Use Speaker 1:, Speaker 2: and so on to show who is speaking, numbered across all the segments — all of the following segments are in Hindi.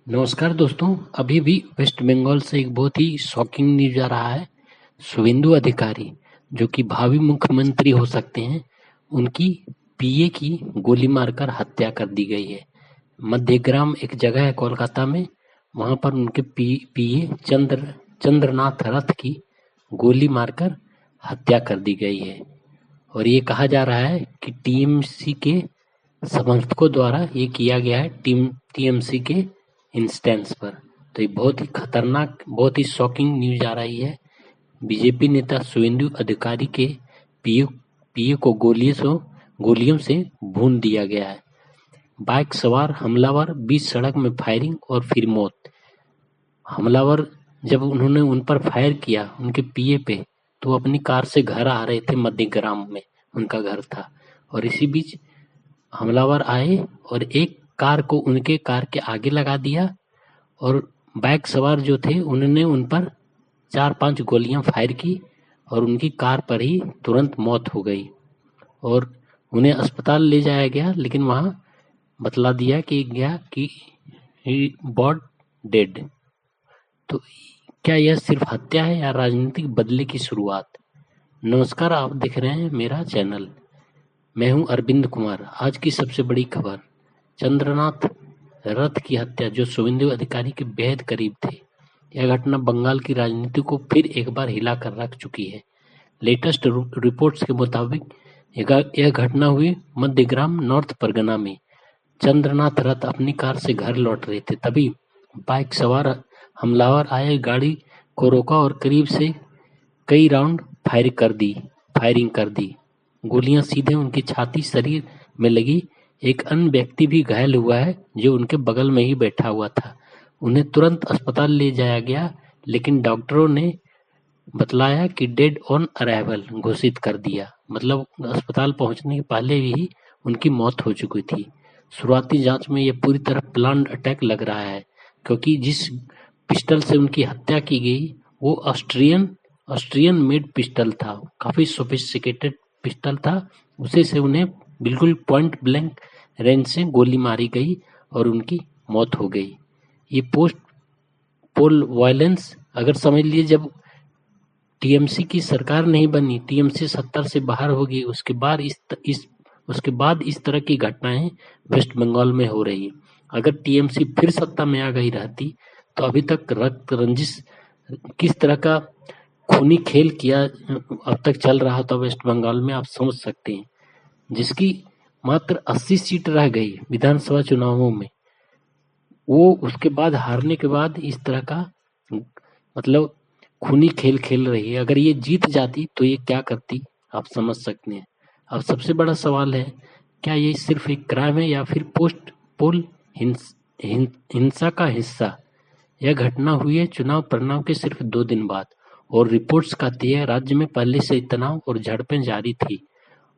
Speaker 1: नमस्कार दोस्तों, अभी भी वेस्ट बंगाल से एक बहुत ही शॉकिंग न्यूज आ रहा है। शुभेंदु अधिकारी जो कि भावी मुख्यमंत्री हो सकते हैं, उनकी पीए की गोली मारकर हत्या कर दी गई है। मध्यग्राम एक जगह है कोलकाता में, वहां पर उनके पीए चंद्रनाथ रथ की गोली मारकर हत्या कर दी गई है। और ये कहा जा रहा है कि टीएमसी के समर्थकों द्वारा ये किया गया है, टीएमसी के इंस्टेंस पर। तो ये बहुत ही खतरनाक, बहुत ही शॉकिंग न्यूज आ रही है। बीजेपी नेता शुभेंदु अधिकारी के पीए पीए को गोलियों से भून दिया गया है। बाइक सवार हमलावर बीच सड़क में फायरिंग और फिर मौत। हमलावर जब उन्होंने उन पर फायर किया उनके पीए पे, तो वो अपनी कार से घर आ रहे थे, मध्यग्राम में उनका घर था। और इसी बीच हमलावर आए और एक कार को उनके कार के आगे लगा दिया और बाइक सवार जो थे उन्होंने उन पर 4-5 गोलियां फायर की और उनकी कार पर ही तुरंत मौत हो गई। और उन्हें अस्पताल ले जाया गया, लेकिन वहां बतला दिया कि ही बॉट डेड। तो क्या यह सिर्फ हत्या है या राजनीतिक बदले की शुरुआत? नमस्कार, आप देख रहे हैं मेरा चैनल। मैं हूं अरविंद कुमार। आज की सबसे बड़ी खबर, चंद्रनाथ रथ की हत्या जो शुभेंदु अधिकारी के बेहद करीब थे। यह घटना बंगाल की राजनीति को फिर एक बार हिला कर रख चुकी है। लेटेस्ट रिपोर्ट्स के मुताबिक यह घटना हुई मध्यग्राम नॉर्थ परगना में। चंद्रनाथ रथ अपनी कार से घर लौट रहे थे, तभी बाइक सवार हमलावर आए, गाड़ी को रोका और करीब से कई राउंड फायरिंग कर दी। गोलियां सीधे उनकी छाती शरीर में लगी। एक अन्य व्यक्ति भी घायल हुआ है जो उनके बगल में ही बैठा हुआ था। उन्हें तुरंत अस्पताल ले जाया गया, लेकिन डॉक्टरों ने बतलाया कि डेड ऑन अराइवल घोषित कर दिया। मतलब अस्पताल पहुंचने के पहले ही उनकी मौत हो चुकी थी। शुरुआती जांच में यह पूरी तरह प्लान्ड अटैक लग रहा है, क्योंकि जिस पिस्टल से उनकी हत्या की गई वो ऑस्ट्रियन मेड पिस्टल था, काफी सोफिस्टिकेटेड पिस्टल था। उसी से उन्हें बिल्कुल पॉइंट ब्लैंक रेंज से गोली मारी गई और उनकी मौत हो गई। ये पोस्ट पोल वायलेंस, अगर समझ लीजिए, जब टीएमसी की सरकार नहीं बनी, टीएमसी 70 से बाहर होगी, उसके बाद इस तरह की घटनाएं वेस्ट बंगाल में हो रही है। अगर टीएमसी फिर सत्ता में आ गई रहती तो अभी तक रक्त रंजिश किस तरह का खूनी खेल किया अब तक चल रहा था वेस्ट बंगाल में, आप समझ सकते हैं। जिसकी मात्र 80 सीट रह गई विधानसभा चुनावों में, वो उसके बाद हारने के बाद इस तरह का मतलब खूनी खेल खेल रही है। अगर ये जीत जाती तो ये क्या करती, आप समझ सकते हैं। अब सबसे बड़ा सवाल है, क्या ये सिर्फ एक क्राइम है या फिर पोस्ट पोल हिंसा का हिस्सा? यह घटना हुई है चुनाव परिणाम के सिर्फ 2 दिन बाद, और रिपोर्ट्स कहती है राज्य में पहले से तनाव और झड़पें जारी थी।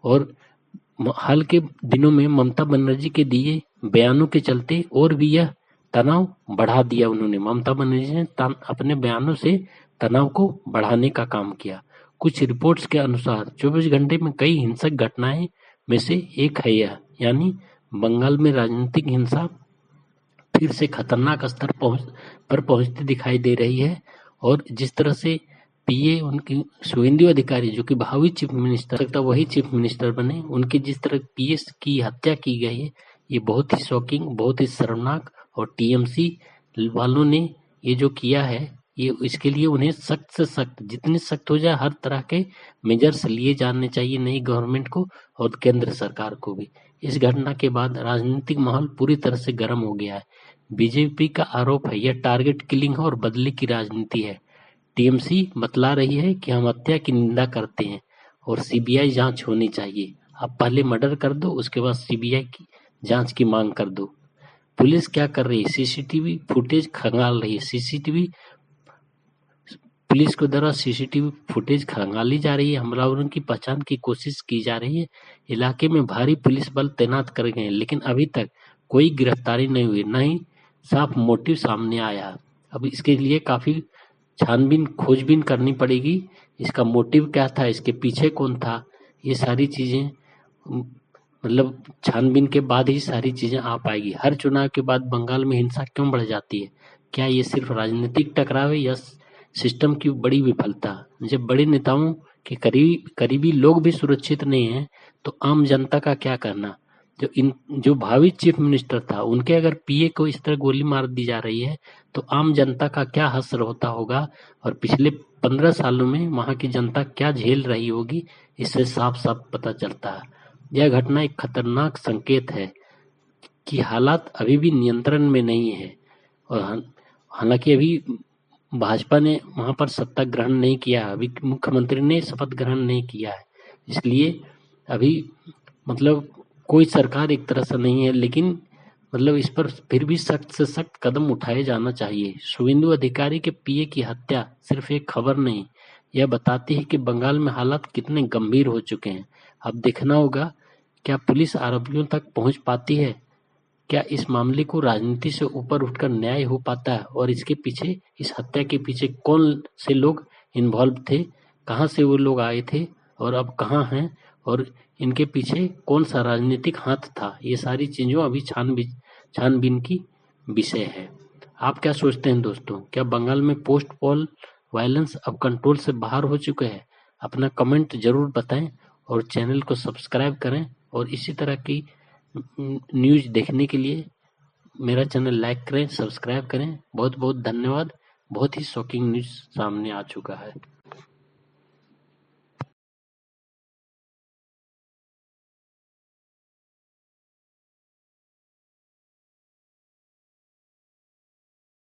Speaker 1: और हाल के दिनों में ममता बनर्जी के दिए बयानों के चलते और भी यह तनाव बढ़ा दिया उन्होंने। ममता बनर्जी ने अपने बयानों से तनाव को बढ़ाने का काम किया। कुछ रिपोर्ट्स के अनुसार 24 घंटे में कई हिंसक घटनाएं में से एक है यह, यानी बंगाल में राजनीतिक हिंसा फिर से खतरनाक स्तर पर पहुंचती दिखाई दे रही है। और जिस तरह से पीए उनकी शुभेंदु अधिकारी जो कि भावी चीफ मिनिस्टर सकता वही चीफ मिनिस्टर बने, उनकी जिस तरह पीए की हत्या की गई है, ये बहुत ही शॉकिंग, बहुत ही शर्मनाक। और टीएमसी वालों ने ये जो किया है, ये इसके लिए उन्हें सख्त से सख्त, जितने सख्त हो जाए, हर तरह के मेजर्स लिए जाने चाहिए नई गवर्नमेंट को और केंद्र सरकार को भी। इस घटना के बाद राजनीतिक माहौल पूरी तरह से गर्म हो गया है। बीजेपी का आरोप है यह टारगेट किलिंग और बदले की राजनीति है। टीएमसी बतला रही है कि हम हत्या की निंदा करते हैं और सीबीआई जांच होनी चाहिए। आप पहले मर्डर कर दो, उसके बाद सीबीआई की जांच की मांग कर दो। पुलिस क्या कर रही है? सीसीटीवी फुटेज खंगाल रही है। पुलिस के द्वारा सीसीटीवी फुटेज खंगाली जा रही है। हमलावरों की पहचान की कोशिश की जा रही है। इलाके में भारी पुलिस बल तैनात कर गए हैं, लेकिन अभी तक कोई गिरफ्तारी नहीं हुई, न ही साफ मोटिव सामने आया। अब इसके लिए काफी छानबीन खोजबीन करनी पड़ेगी। इसका मोटिव क्या था, इसके पीछे कौन था, ये सारी चीजें मतलब छानबीन के बाद ही सारी चीजें आ पाएगी। हर चुनाव के बाद बंगाल में हिंसा क्यों बढ़ जाती है? क्या ये सिर्फ राजनीतिक टकराव है या सिस्टम की बड़ी विफलता? जब बड़े नेताओं के करीबी लोग भी सुरक्षित नहीं है तो आम जनता का क्या करना? जो भावी चीफ मिनिस्टर था उनके अगर पीए को इस तरह गोली मार दी जा रही है तो आम जनता का क्या हश्र होता होगा और पिछले 15 सालों में वहां की जनता क्या झेल रही होगी, इससे साफ साफ पता चलता है। यह घटना एक खतरनाक संकेत है कि हालात अभी भी नियंत्रण में नहीं है और हालांकि अभी भाजपा ने वहां पर सत्ता ग्रहण नहीं किया, अभी मुख्यमंत्री ने शपथ ग्रहण नहीं किया है, इसलिए अभी मतलब कोई सरकार एक तरह से नहीं है, लेकिन मतलब इस पर फिर भी सख्त से सख्त कदम उठाए जाना चाहिए। शुवेंदु अधिकारी के पीए की हत्या सिर्फ एक खबर नहीं, यह बताती है कि बंगाल में हालात कितने गंभीर हो चुके हैं। अब देखना होगा क्या पुलिस आरोपियों तक पहुंच पाती है, क्या इस मामले को राजनीति से ऊपर उठकर न्याय हो पाता है और इसके पीछे, इस हत्या के पीछे कौन से लोग इन्वॉल्व थे, कहां से वो लोग आए थे और अब कहां हैं और इनके पीछे कौन सा राजनीतिक हाथ था? ये सारी चीजों अभी छानबीन की विषय है। आप क्या सोचते हैं दोस्तों? क्या बंगाल में पोस्ट पोल वायलेंस अब कंट्रोल से बाहर हो चुके हैं? अपना कमेंट जरूर बताएं और चैनल को सब्सक्राइब करें और इसी तरह की न्यूज देखने के लिए मेरा चैनल लाइक करें, सब्सक्राइब करें। बहुत बहुत धन्यवाद। बहुत ही शॉकिंग न्यूज सामने आ चुका है।